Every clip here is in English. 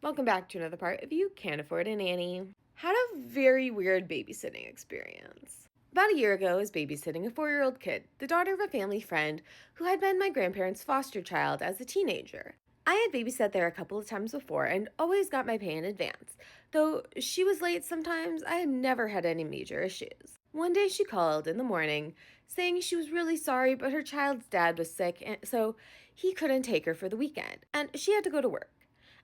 Welcome back to another part of You Can't Afford a Nanny. Had a very weird babysitting experience. About a year ago, I was babysitting a 4-year-old kid, the daughter of a family friend who had been my grandparents' foster child as a teenager. I had babysat there a couple of times before and always got my pay in advance. Though she was late sometimes, I had never had any major issues. One day she called in the morning saying she was really sorry, but her child's dad was sick, and so he couldn't take her for the weekend, and she had to go to work.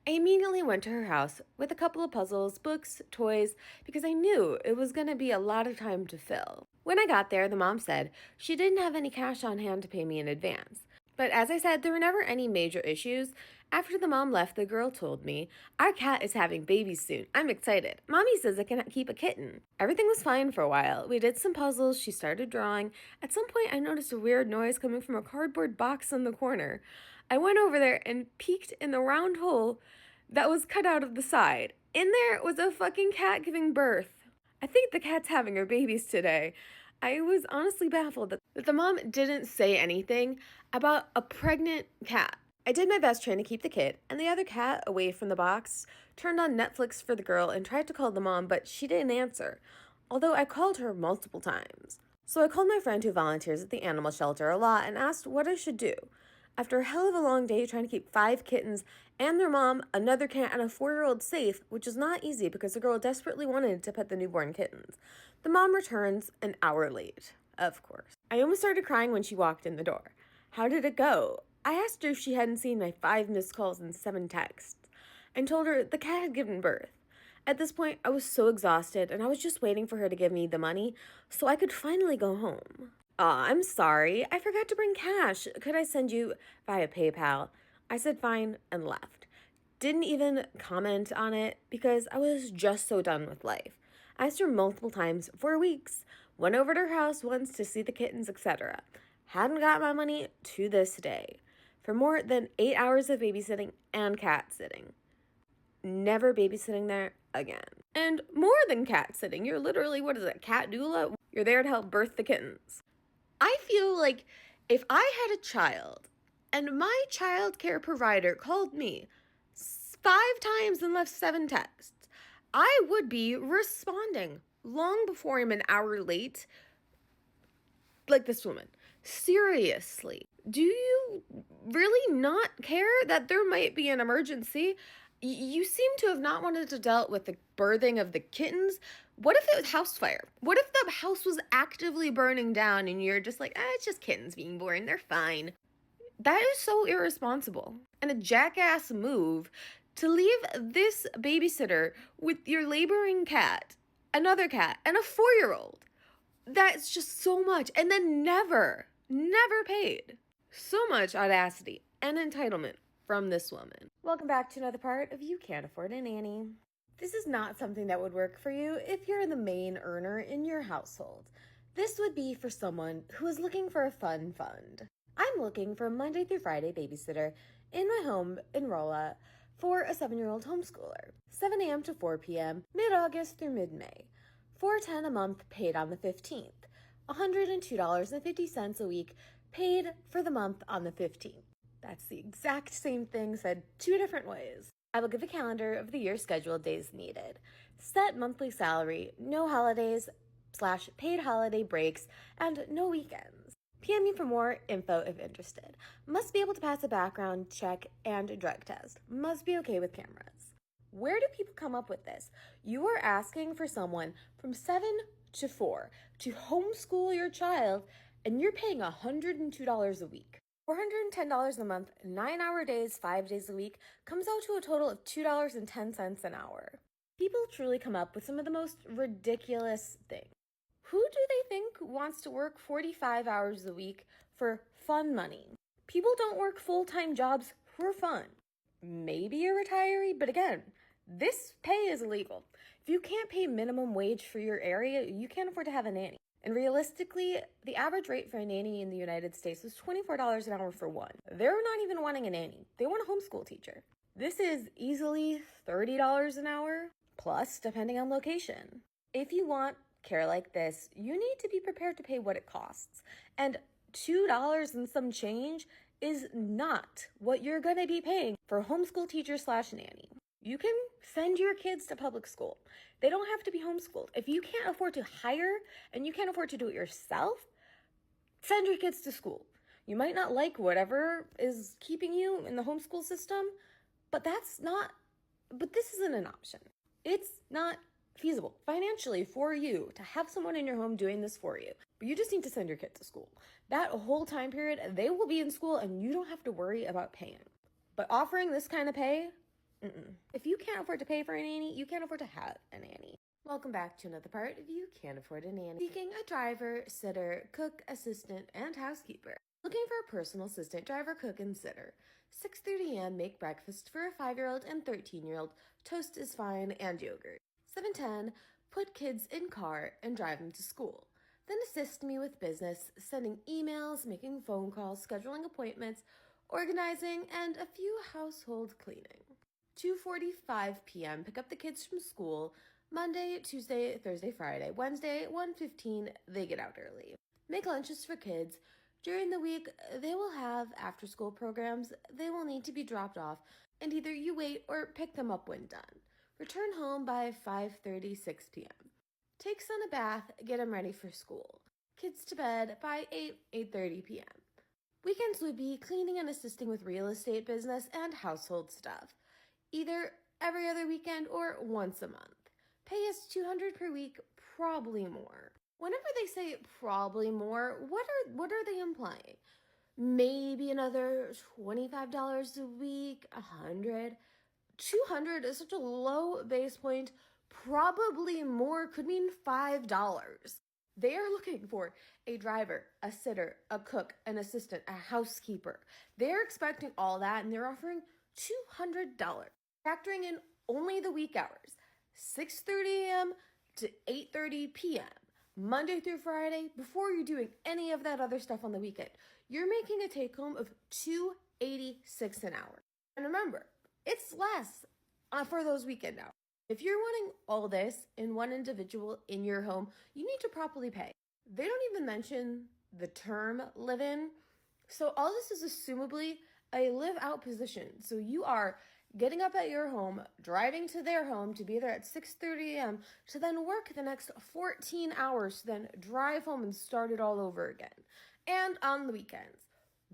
I immediately went to her house with a couple of puzzles, books, toys, because I knew it was going to be a lot of time to fill. When I got there, the mom said she didn't have any cash on hand to pay me in advance. But as I said, there were never any major issues. After the mom left, the girl told me, "Our cat is having babies soon. I'm excited. Mommy says I can keep a kitten." Everything was fine for a while. We did some puzzles. She started drawing. At some point, I noticed a weird noise coming from a cardboard box in the corner. I went over there and peeked in the round hole that was cut out of the side. In there was a fucking cat giving birth. I think the cat's having her babies today. I was honestly baffled that the mom didn't say anything about a pregnant cat. I did my best trying to keep the kid and the other cat away from the box, turned on Netflix for the girl, and tried to call the mom, but she didn't answer, although I called her multiple times. So I called my friend who volunteers at the animal shelter a lot and asked what I should do. After a hell of a long day trying to keep 5 kittens and their mom, another cat, and a 4-year-old safe, which is not easy because the girl desperately wanted to pet the newborn kittens, the mom returns an hour late, of course. I almost started crying when she walked in the door. How did it go? I asked her if she hadn't seen my 5 missed calls and 7 texts, and told her the cat had given birth. At this point, I was so exhausted, and I was just waiting for her to give me the money so I could finally go home. I'm sorry. I forgot to bring cash. Could I send you via PayPal? I said fine and left. Didn't even comment on it because I was just so done with life. I asked her multiple times for weeks. Went over to her house once to see the kittens, etc. Hadn't got my money to this day. For more than 8 hours of babysitting and cat sitting. Never babysitting there again. And more than cat sitting. You're literally, what is it, cat doula? You're there to help birth the kittens. I feel like if I had a child and my child care provider called me 5 times and left 7 texts, I would be responding long before I'm an hour late, like this woman. Seriously, do you really not care that there might be an emergency? You seem to have not wanted to deal with the birthing of the kittens. What if it was house fire? What if the house was actively burning down and you're just like, it's just kittens being born. They're fine. That is so irresponsible and a jackass move to leave this babysitter with your laboring cat, another cat, and a 4-year-old. That's just so much. And then never paid. So much audacity and entitlement from this woman. Welcome back to another part of You Can't Afford a Nanny. This is not something that would work for you if you're the main earner in your household. This would be for someone who is looking for a fun fund. I'm looking for a Monday through Friday babysitter in my home in Rolla for a 7-year-old homeschooler. 7 a.m. to 4 p.m., mid-August through mid-May. $410 a month paid on the 15th. $102.50 a week paid for the month on the 15th. That's the exact same thing said 2 different ways. I will give a calendar of the year scheduled days needed. Set monthly salary, no holidays / paid holiday breaks, and no weekends. PM me for more info if interested. Must be able to pass a background check and a drug test. Must be okay with cameras. Where do people come up with this? You are asking for someone from 7 to 4 to homeschool your child, and you're paying $102 a week. $410 a month, 9-hour days, 5 days a week, comes out to a total of $2.10 an hour. People truly come up with some of the most ridiculous things. Who do they think wants to work 45 hours a week for fun money? People don't work full-time jobs for fun. Maybe a retiree, but again, this pay is illegal. If you can't pay minimum wage for your area, you can't afford to have a nanny. And realistically, the average rate for a nanny in the United States is $24 an hour for one. They're not even wanting a nanny. They want a homeschool teacher. This is easily $30 an hour, plus depending on location. If you want care like this, you need to be prepared to pay what it costs. And $2 and some change is not what you're going to be paying for a homeschool teacher / nanny. You can send your kids to public school. They don't have to be homeschooled. If you can't afford to hire and you can't afford to do it yourself, send your kids to school. You might not like whatever is keeping you in the homeschool system, but this isn't an option. It's not feasible financially for you to have someone in your home doing this for you. But you just need to send your kid to school. That whole time period, they will be in school and you don't have to worry about paying. But offering this kind of pay, if you can't afford to pay for a nanny, you can't afford to have a nanny. Welcome back to another part of You Can't Afford a Nanny. Seeking a driver, sitter, cook, assistant, and housekeeper. Looking for a personal assistant, driver, cook, and sitter. 6:30 a.m. Make breakfast for a 5-year-old and 13-year-old. Toast is fine and yogurt. 7:10 Put kids in car and drive them to school. Then assist me with business, sending emails, making phone calls, scheduling appointments, organizing, and a few household cleaning. 2:45 p.m. Pick up the kids from school. Monday, Tuesday, Thursday, Friday. Wednesday, 1:15, they get out early. Make lunches for kids. During the week, they will have after-school programs. They will need to be dropped off, and either you wait or pick them up when done. Return home by 5:30, 6 p.m. Take son a bath, get him ready for school. Kids to bed by 8:30 p.m. Weekends would be cleaning and assisting with real estate business and household stuff. Either every other weekend or once a month. Pay is $200 per week, probably more. Whenever they say probably more, what are they implying? Maybe another $25 a week, $100. $200 is such a low base point. Probably more could mean $5. They are looking for a driver, a sitter, a cook, an assistant, a housekeeper. They're expecting all that and they're offering $200, factoring in only the week hours, 6:30 a.m. to 8:30 p.m., Monday through Friday, before you're doing any of that other stuff on the weekend. You're making a take-home of $286 an hour. And remember, it's less for those weekend hours. If you're wanting all this in one individual in your home, you need to properly pay. They don't even mention the term live-in. So all this is assumably a live-out position. So you are getting up at your home, driving to their home to be there at 6:30 a.m. to then work the next 14 hours, to then drive home and start it all over again. And on the weekends.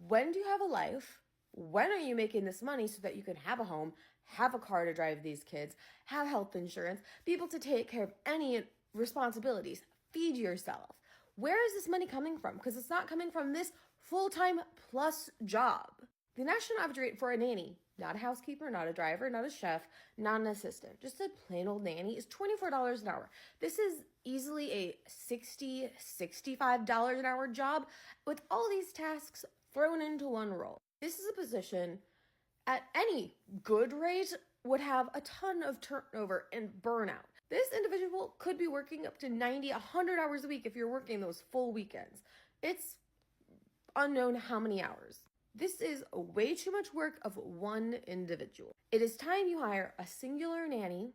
When do you have a life? When are you making this money so that you can have a home, have a car to drive these kids, have health insurance, be able to take care of any responsibilities, feed yourself? Where is this money coming from? Because it's not coming from this full-time plus job. The national average rate for a nanny, not a housekeeper, not a driver, not a chef, not an assistant, just a plain old nanny, is $24 an hour. This is easily a $60, $65 an hour job with all these tasks thrown into one role. This is a position at any good rate would have a ton of turnover and burnout. This individual could be working up to 90, 100 hours a week if you're working those full weekends. It's unknown how many hours. This is way too much work of one individual. It is time you hire a singular nanny,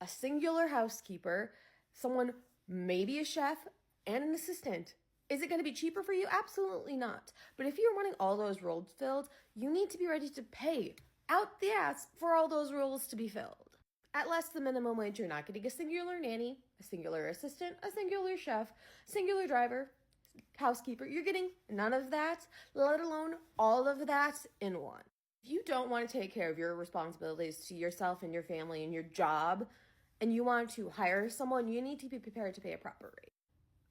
a singular housekeeper, someone, maybe a chef, and an assistant. Is it going to be cheaper for you? Absolutely not. But if you're wanting all those roles filled, you need to be ready to pay out the ass for all those roles to be filled. At less than minimum wage, you're not getting a singular nanny, a singular assistant, a singular chef, singular driver, housekeeper. You're getting none of that, let alone all of that in one. If you don't want to take care of your responsibilities to yourself and your family and your job, and you want to hire someone, you need to be prepared to pay a proper rate.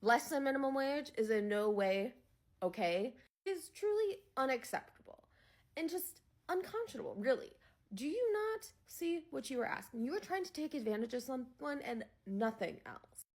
Less than minimum wage is in no way okay. It is truly unacceptable and just unconscionable, really. Do you not see what you are asking? You are trying to take advantage of someone and nothing else.